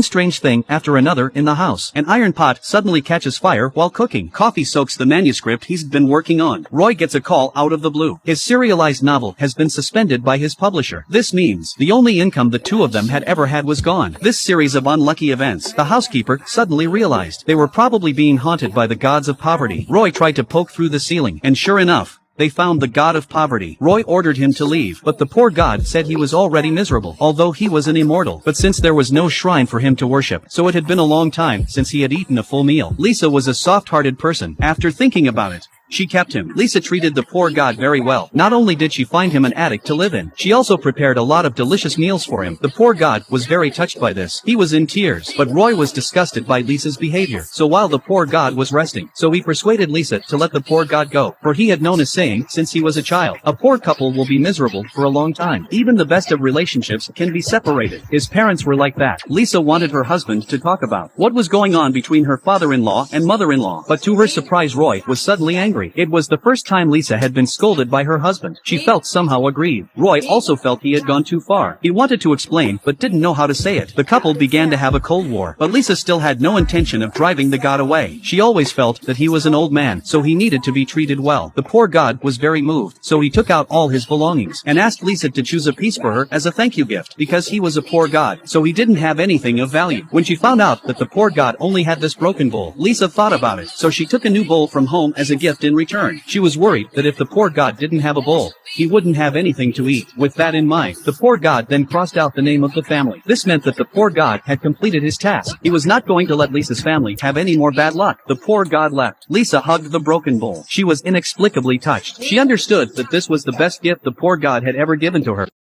strange thing after another in the house. An iron pot suddenly catches fire while cooking. Coffee soaks the manuscript he's been working on. Roy gets a call out of the blue. His serialized novel has been suspended by his publisher. This means the only income the two of them had ever had was gone. This series of unlucky events, the housekeeper suddenly realized they were probably being haunted by the gods of poverty. Roy tried to poke through the ceiling, and sure enough, they found the god of poverty. Roy ordered him to leave, but the poor god said he was already miserable, although he was an immortal. But since there was no shrine for him to worship, so it had been a long time since he had eaten a full meal. Lisa was a soft-hearted person. After thinking about it, she kept him. Lisa treated the poor god very well. Not only did she find him an attic to live in, she also prepared a lot of delicious meals for him. The poor god was very touched by this. He was in tears, but Roy was disgusted by Lisa's behavior. So while the poor god was resting, he persuaded Lisa to let the poor god go, for he had known a saying since he was a child. A poor couple will be miserable for a long time. Even the best of relationships can be separated. His parents were like that. Lisa wanted her husband to talk about what was going on between her father-in-law and mother-in-law, but to her surprise Roy was suddenly angry. It was the first time Lisa had been scolded by her husband. She felt somehow aggrieved. Roy also felt he had gone too far. He wanted to explain, but didn't know how to say it. The couple began to have a cold war, but Lisa still had no intention of driving the god away. She always felt that he was an old man, so he needed to be treated well. The poor god was very moved, so he took out all his belongings and asked Lisa to choose a piece for her as a thank you gift, because he was a poor god, so he didn't have anything of value. When she found out that the poor god only had this broken bowl, Lisa thought about it, so she took a new bowl from home as a gift in return. She was worried that if the poor god didn't have a bowl, he wouldn't have anything to eat. With that in mind, the poor god then crossed out the name of the family. This meant that the poor god had completed his task. He was not going to let Lisa's family have any more bad luck. The poor god left. Lisa hugged the broken bowl. She was inexplicably touched. She understood that this was the best gift the poor god had ever given to her.